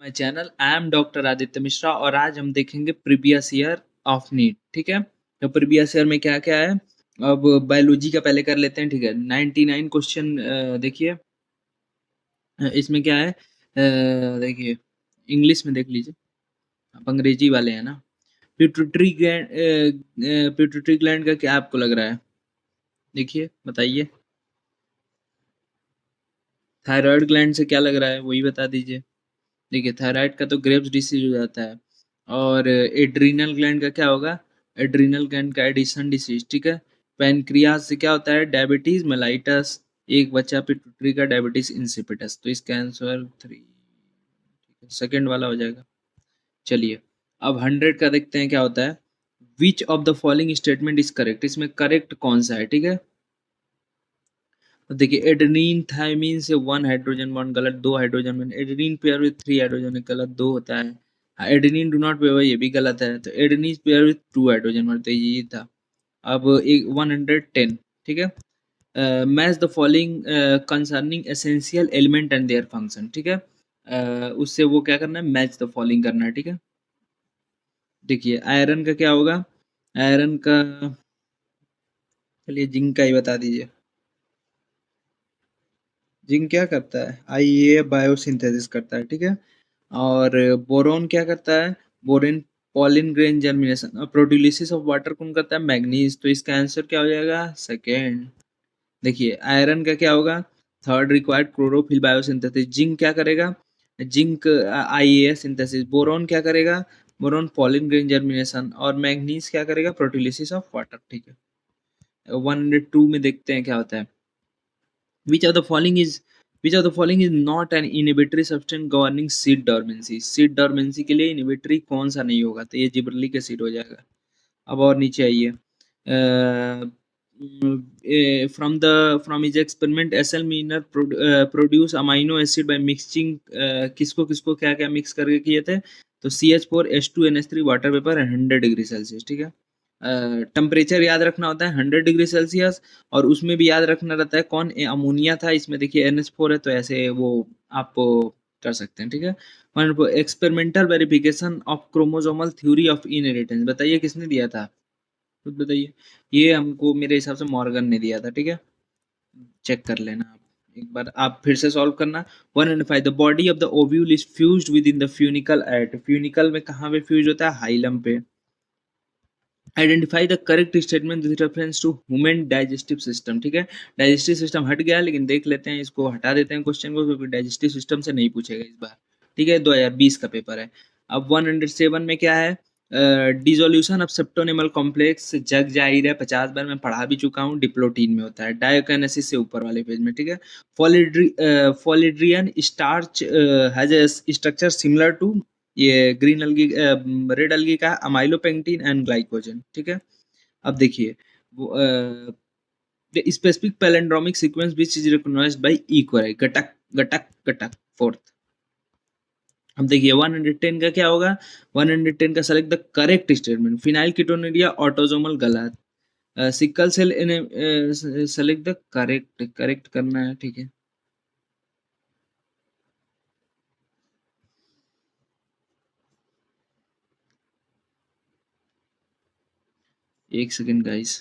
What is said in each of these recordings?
My channel I am doctor Aditya Mishra और आज हम देखेंगे प्रीवियस ईयर ऑफ नीट। ठीक है, तो प्रीवियस ईयर में क्या क्या है। अब बायोलॉजी का पहले कर लेते हैं। ठीक है, 99 क्वेश्चन देखिए। इसमें क्या है, देखिए इंग्लिश में देख लीजिए, आप अंग्रेजी वाले हैं ना। पिट्यूटरी ग्लैंड, पिट्यूटरी ग्लैंड का क्या आपको लग रहा है, देखिए बताइए। थायराइड ग्लैंड से क्या लग रहा है वही बता दीजिए। देखिए थायराइड का तो ग्रेव्स डिसीज हो जाता है। और एड्रीनल ग्लैंड का क्या होगा, एड्रीनल ग्लैंड का एडिशन डिसीज। ठीक है, पैनक्रियाज से क्या होता है, डायबिटीज मेलाइटस। एक बच्चा पिट्यूटरी का डायबिटीज इंसिपिटस। तो इसका आंसर 3 सेकेंड वाला हो जाएगा। चलिए अब 100 का देखते हैं क्या होता है। विच of the following statement is correct, इसमें करेक्ट कौन सा है। ठीक है, तो देखिए एडेनिन थायमिन से 1 हाइड्रोजन बॉन्ड गलत, 2 hydrogen bond. Adenine pair with 3 hydrogen गलत, 2 होता है। एडेनिन डू नॉट पेयर, ये भी गलत है। तो adenine pair with 2 hydrogen bond, तो ये था। अब एक 110। ठीक है, match the following concerning essential element and their function. ठीक है, उससे वो क्या करना है, मैच द फॉलोइंग करना है। ठीक है, देखिए आयरन का क्या होगा, आयरन का चलिए जिंक का ही बता दीजिए। जिंक क्या करता है, आईए बायोसिंथेसिस करता है। ठीक है, और बोरोन क्या करता है, बोरेन पॉलिन ग्रेन जर्मिनेशन। और प्रोटीलिसिस ऑफ वाटर कौन करता है, मैग्नीज। तो इसका आंसर क्या हो जाएगा, सेकेंड। देखिए आयरन का क्या होगा, third required chlorophyll biosynthesis. Zinc क्या करेगा, जिंक आईए सिंथेसिस। बोरोन क्या करेगा, बोरोन पॉलिन ग्रेन जर्मिनेशन। और मैग्नीज क्या करेगा, प्रोटीलिसिस ऑफ वाटर। ठीक है, 102 में देखते हैं क्या होता है। Which of the following is which of the following is not an inhibitory substance governing seed dormancy? Seed dormancy के लिए inhibitory कौन सा नहीं होगा, तो ये जिबरलिक एसिड हो जाएगा। अब और नीचे आइए, from his experiment SL Miner produce amino acid by mixing, किसको किसको क्या क्या मिक्स करके किए थे, तो CH4 H2NH3 water vapour 100 degree Celsius. ठीक है, टेम्परेचर याद रखना होता है 100 डिग्री सेल्सियस। और उसमें भी याद रखना रहता है कौन, अमोनिया था इसमें। देखिए NH4 है तो ऐसे वो आप कर सकते हैं। ठीक है, experimental verification of chromosomal theory of inheritance, बताइए किसने दिया था, खुद बताइए। ये हमको मेरे हिसाब से मॉर्गन ने दिया था। ठीक है, चेक कर लेना आप एक बार, आप फिर से सॉल्व करना। 105 the body of the ovule is fused with in the funicle at, funicle में कहाँ पे फ्यूज होता है, हाइलम पे। Identify the correct statement with reference to human digestive system. ठीक है, डाइजेस्टिव सिस्टम हट गया, लेकिन देख लेते हैं, इसको हटा देते हैं क्वेश्चन को, क्योंकि डाइजेस्टिव सिस्टम से नहीं पूछेगा इस बार। ठीक है, 2020 का पेपर है। अब 107 में क्या है, डिसोल्यूशन ऑफ सेप्टोनेमल कॉम्प्लेक्स, जग जाहिर है 50 बार मैं पढ़ा भी चुका हूँ, डिप्लोटीन में होता है। डायोकाइनेसिस से ऊपर वाले पेज में। ठीक है, floridean starch has a structure similar to, ये ग्रीन अलगी रेड अलगी का अमाइलोपेक्टिन एंड ग्लाइकोजन। ठीक है, अब देखिए specific palindromic sequence which is recognised by EcoRI, गटक गटक गटक फोर्थ। अब देखिए 110 का क्या होगा, 110 का select the correct statement. Phenylketonuria autosomal गलत। Sickle cell select the correct, correct करना है। ठीक है, एक सेकेंड गाइस।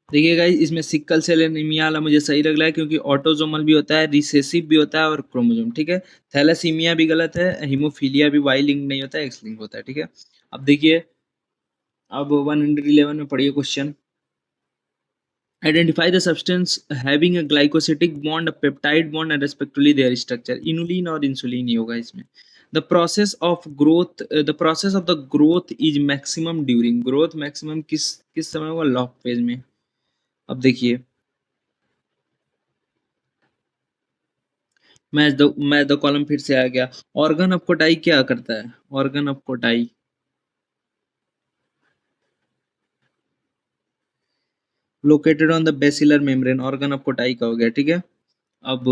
देखिए गाइस, इसमें सिक्कल सेल एनीमिया वाला मुझे सही लग रहा है, क्योंकि ऑटोसोमल भी होता है, रिसेसिव भी होता है और क्रोमोसोम। ठीक है, थैलेसीमिया भी गलत है, हीमोफीलिया भी वाई लिंक नहीं होता है, एक्स लिंक होता है। ठीक है, अब देखिए, अब 111 में पढ़िए question. Identify the substance having a glycosidic bond, a peptide bond and respectively there structure. Inulin और इंसुलिन ही होगा इसमें। The process of the growth is maximum during, growth maximum किस समय होगा, लॉग फेज में। अब देखिए मैं द कॉलम फिर से आ गया। ऑर्गन ऑफ कोटाई क्या करता है, organ of Kotai located on the basilar membrane, organ of कोटाई का हो गया। ठीक है, अब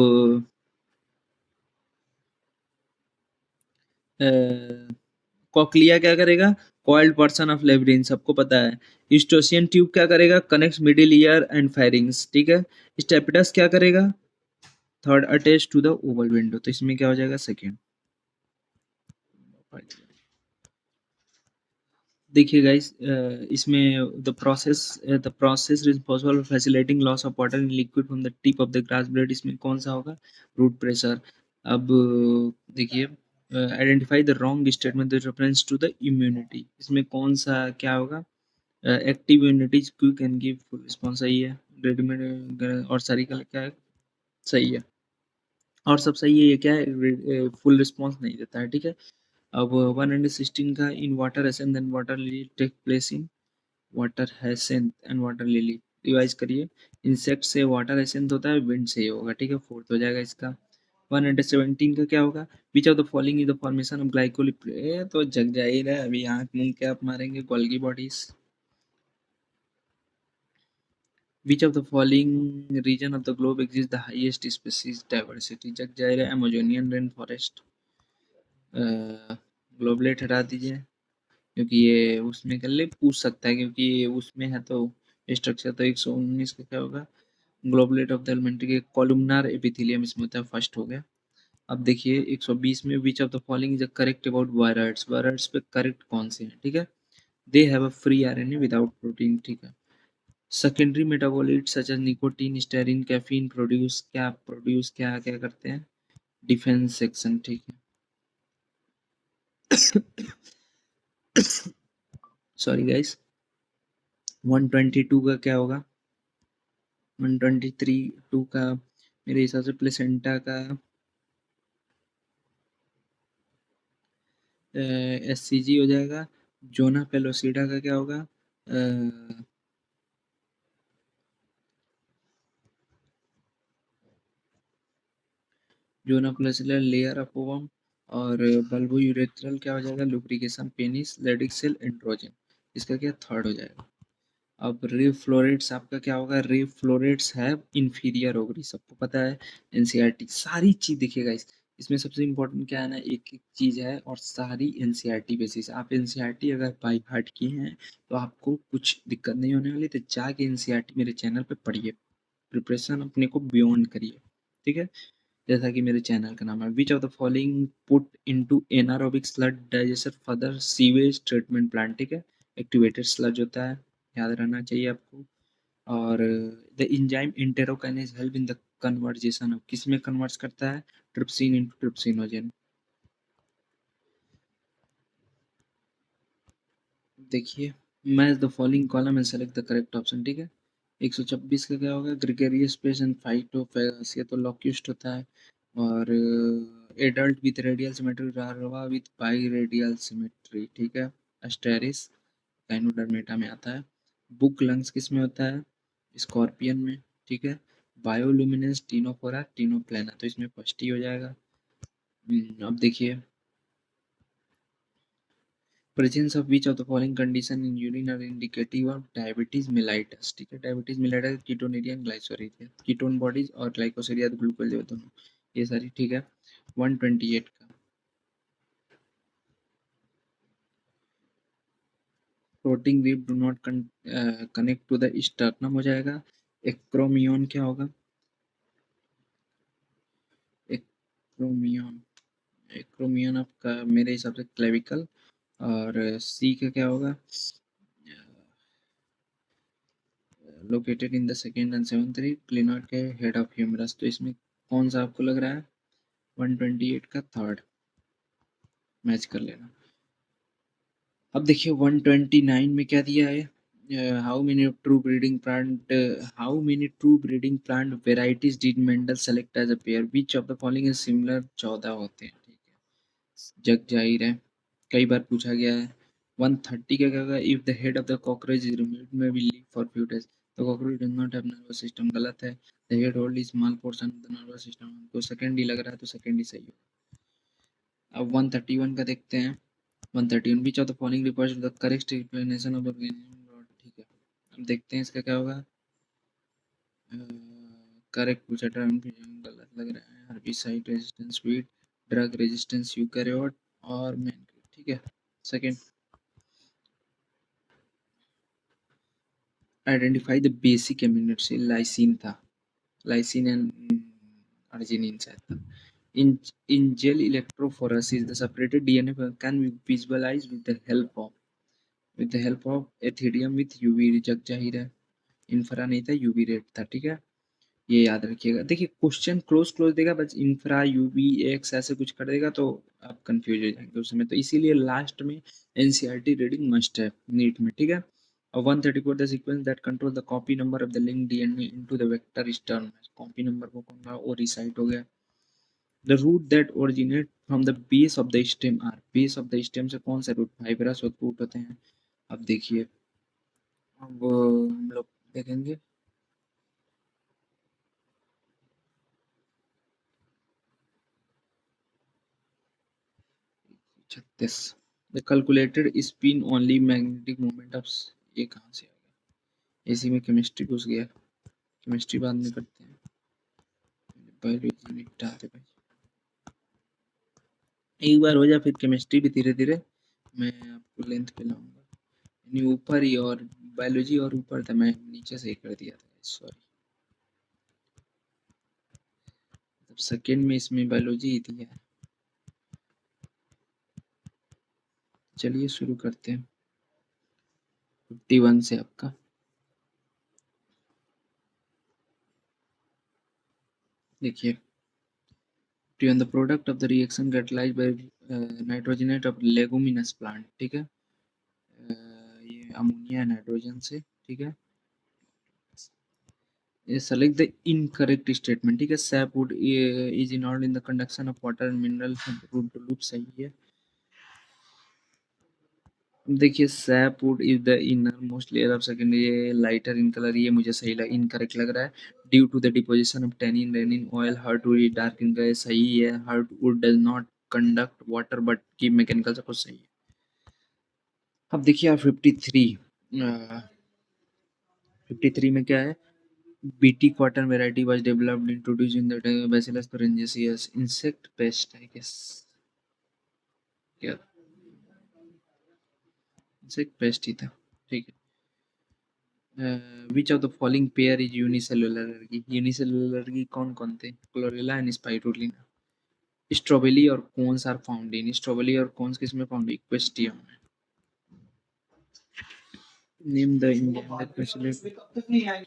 कॉक्लिया क्या करेगा, कॉइल्ड पर्सन ऑफ लेब्रिन, सबको पता है। यूस्टोसियन ट्यूब क्या करेगा, connects middle ear and pharynx. ठीक है, स्टेपिडस क्या करेगा, third attach to the oval window. तो इसमें क्या हो जाएगा, सेकेंड। देखिए गाइस, इसमें the process responsible for facilitating loss of water in liquid from the tip of the grass blade, इसमें कौन सा होगा? Root pressure. अब देखिए, identify the wrong statement with reference to the immunity, इसमें कौन सा क्या होगा? Active immunity quick and give full response, सही है। रेडीमेड और सारी का क्या है? सही है। और सब सही है, ये क्या है? फुल रिस्पॉन्स नहीं देता है, ठीक है। अब 116 का, in water hyacinth and water lily take place in water hyacinth and water lily, revise करिए। इंसेक्ट से वाटर हैसेंथ होता है, विंड से ही होगा, ठीक है। फोर्थ हो जाएगा इसका। 117 का क्या होगा? विच of the following is the formation of glycolipid, तो जग जा ही रहा है, अभी आंख मुंह क्या आप मारेंगे? Golgi bodies. Which of the following region of the globe exist the highest species diversity, जग जा ही रहा है। Amazonian rain forest. ग्लोबलेट हटा दीजिए, क्योंकि ये उसमें कर ले पूछ सकता है, क्योंकि ये उसमें है तो स्ट्रक्चर। तो 119 का क्या होगा? ग्लोबलेट ऑफ द एलिमेंट्री के कॉलमनार एपिथेलियम इसमें होता है, फर्स्ट हो गया। अब देखिए 120 में, which of the following is correct about virus, virus पे करेक्ट कौन से हैं, ठीक है। They have a free RNA without protein, ठीक है। Secondary metabolite such as nicotine, strychnine, caffeine produce क्या क्या करते हैं? डिफेंस सेक्शन, ठीक है। Sorry guys. 122 का क्या होगा? 123 टू का मेरे हिसाब से प्लेसेंटा का एससीजी हो जाएगा। जोना पेलोसिडा का क्या होगा? Zona pellucida layer of ovum. और बल्बो यूरेथ्रल क्या हो जाएगा? Lubrication penis Leydig cell androgen, इसका क्या थर्ड हो जाएगा। अब रे फ्लोरेट्स आपका क्या होगा? रे फ्लोरेट्स है इंफीरियर ओवरी, सबको पता है। एनसीईआरटी सारी चीज देखिएगा इसमें सबसे इम्पोर्टेंट क्या है ना, एक एक चीज है और सारी एनसीईआरटी बेसिस। आप एनसीईआरटी अगर बाई हार्ट किए हैं तो आपको कुछ दिक्कत नहीं होने वाली, तो जाके एनसीईआरटी मेरे चैनल पे पढ़िए, प्रिपरेशन अपने को बियॉन्ड करिए, ठीक है। जैसा कि मेरे चैनल का नाम है। विच of the following put into anaerobic sludge digestion further sewage treatment plant, ठीक है। एक्टिवेटेड स्लज होता है, याद रहना चाहिए आपको। और the enzyme enterokinase help in the conversion of, किस में कन्वर्ट्स करता है? Trypsin into trypsinogen. देखिए, match the following column and select the correct option, ठीक है। 126 का क्या होगा? ग्रेगरियस पेस एंड फाइटोफेगस, ये तो लॉक्यूस्ट होता है। और adult with radial symmetry, larva with by radial symmetry, ठीक है। एस्टेरिस गाइनोडर्मेटा में आता है। बुक लंग्स किस में होता है? स्कॉर्पियन में, ठीक है। बायोलुमिनेंस टीनोफोरा टीनोप्लेना, तो इसमें फर्स्ट ही हो जाएगा। अब देखिए, presence of which of the following condition in urine are indicative of diabetes mellitus, ठीक है। Diabetes mellitus ketonuria glycosuria, ketone bodies और ग्लाइकोसिरिया ग्लूकोज दोनों, ये सारी, ठीक है। 128 का, floating rib do not connect to the sternum हो जाएगा। एक्रोमियन क्या होगा? एक्रोमियन, एक्रोमियन आपका मेरे हिसाब से क्लेविकल। और सी का क्या होगा? Located in the second and seventh री क्लिनॉट के हेड ऑफ ह्यूमरस, तो इसमें कौन सा आपको लग रहा है? 128 का थर्ड, मैच कर लेना। अब देखिए 129 में क्या दिया है? How many true breeding plant varieties did Mendel select as a pair, which of the following is similar? 14 होते हैं, ठीक है। जग जाहिर है, कई बार पूछा गया है। 130 का क्या होगा? If the head of the cockroach is removed may be live for few days, the cockroach does not have nervous system, गलत है। The head hold small portion of the nervous system, तो सेकंड ही लग रहा है, तो second ही सही होगा। अब 131 का देखते हैं। 131 which of the following refers to the correct explanation of organism rod, ठीक है। अब देखते हैं इसका क्या होगा। करेक्ट पूछा, टर्म गलत लग रहा है। Herbicide resistance wheat, drug resistance eukaryote और मैन, ठीक है। Second, identify the basic amino acid, lysine था, लाइसिन एंड अर्जिनिन शायद था। In gel electrophoresis, the separated DNA can be visualized with the help of ethidium with UV जग जाहिर है, infra नहीं था यूवी रेड था, ठीक है। ये याद रखिएगा। देखिए क्वेश्चन क्लोज देगा, बस इंफ्रा यूवी एक्स ऐसे कुछ कर देगा तो आप कंफ्यूज हो जाएंगे उस समय, तो इसीलिए लास्ट में एनसीईआरटी रीडिंग मस्ट है नीट में, ठीक है। और 134 the sequence that control the copy number of the link DNA into the vector is term, copy number को कौन सा और रिसाइट हो गया। The root that originate from the base of the stem are, base of the stem से कौन सा रूट, फाइब्रस रूट होते हैं। अब देखिए, अब हम लोग देखेंगे 36 the calculated spin only magnetic moment of, ये कहाँ से आ गया, इसी में केमिस्ट्री घुस गया, केमिस्ट्री बाद में करते हैं, बायोलॉजी निपटा दे भाई, एक बार हो जाए फिर केमिस्ट्री भी धीरे धीरे मैं आपको लेंथ पे लाऊंगा, यानी ऊपर ही, और बायोलॉजी और ऊपर था, मैं नीचे से ही कर दिया था, सॉरी। सेकेंड में इसमें बायोलॉजी ही थी यार। चलिए शुरू करते हैं 51 से आपका। देखिए, when the product of the reaction catalyzed by nitrogenate of leguminous plant, ठीक है, ये अमोनिया नाइट्रोजन से, ठीक है। ये select the incorrect statement, ठीक है। sap wood is involved in the conduction of water and minerals, root loop सही है। देखिए sapwood is the innermost layer of secondary, ये लाइटर इन कलर, ये मुझे सही लग इनकरेक्ट लग रहा है। Due to the deposition of tannin resin oil heartwood dark in colour, सही है। Heartwood does not conduct water but keep mechanical support, सही है। अब देखिए आप 53 में क्या है, BT cotton variety was developed introduced in the bacillus thuringiensis insect pest, I guess, क्या इंसेक्ट पेस्ट ही था, ठीक है। which of the following pair is unicellular algae, unicellular algae कौन कौन थे, क्लोरेला एंड स्पाइरुलिना। स्ट्रॉबेरी और corns are found in, strawberry और corns किस में फाउंड, इक्वेस्टियम में। नेम द इंडियन,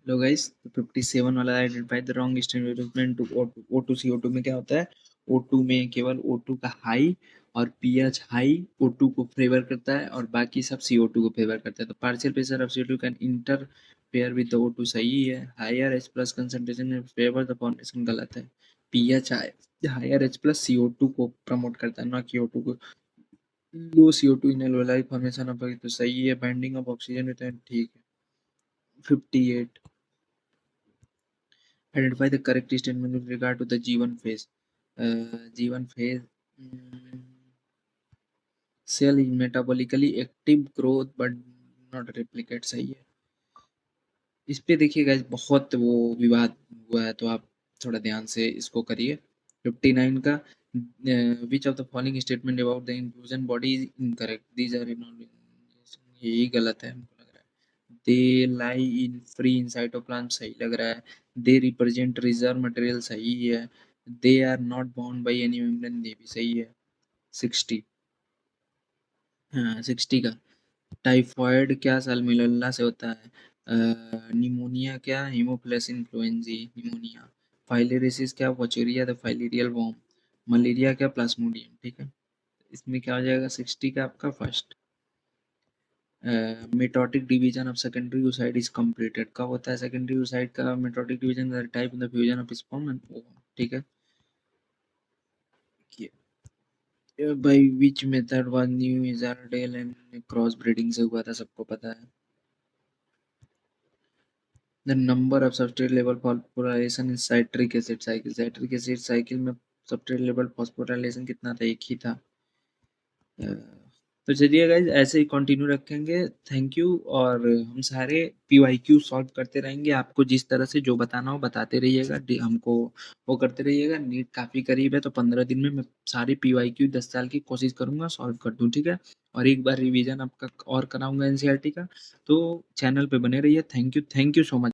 लो गाइस, 57 वाला identify the wrong statement to O2 CO2 में क्या होता है, O2 में केवल O2 का हाई और pH हाई O2 को फेवर करता है और बाकी सब CO2 को फेवर करता है, तो partial pressure of CO2 can interfere with the O2, सही है। हायर H प्लस कंसंट्रेशन में फेवर द फॉर्मेशन, गलत है। pH higher H plus CO2 को प्रमोट करता है, ना कि O2 को। लो CO2 in alveoli formation of, तो सही है। बाइंडिंग ऑफ ऑक्सीजन विद, ठीक है। 58 identify the correct statement with regard to the G1 phase. G1 phase, cell is metabolically active growth but not replicate, सही है। इस पे देखिए गाइस बहुत वो विवाद हुआ है, तो आप थोड़ा ध्यान से इसको करिए। 59 का which of the following statement about the inclusion body is incorrect, these are यही गलत है हमको लग रहा है। they lie in free in cytoplasm, सही लग रहा है। they represent reserve material, सही है। they are not bound by any membrane, ये भी सही है। 60, हाँ 60 का टाइफॉइड क्या साल्मोनेला से होता है, निमोनिया क्या, हीमोफिलस इन्फ्लुएंजी निमोनिया, फाइलेरिसिस क्या, wuchereria the filarial worm, malaria क्या, प्लाज्मोडियम, ठीक है। इसमें क्या हो जाएगा 60 का आपका first. Meiotic division of secondary oocyte is completed, कब होता है सेकेंडरी oocyte का meiotic division, type in the fusion of sperm and ovum, ठीक है। By which method was new Israel and cross breeding से हुआ था, सबको पता है। The number of substrate level phosphorylation in citric acid cycle, citric acid cycle में substrate level phosphorylation कितना था, एक ही था। तो चलिए गाइज ऐसे ही कंटिन्यू रखेंगे। थैंक यू, और हम सारे PYQ सॉल्व करते रहेंगे, आपको जिस तरह से जो बताना हो बताते रहिएगा, हमको वो करते रहिएगा। नीट काफ़ी करीब है, तो 15 दिन में मैं सारी PYQ 10 साल की कोशिश करूंगा सॉल्व कर दूं, ठीक है। और एक बार रिवीजन आपका और कराऊंगा NCERT का, तो चैनल पे बने रहिए। Thank you so much.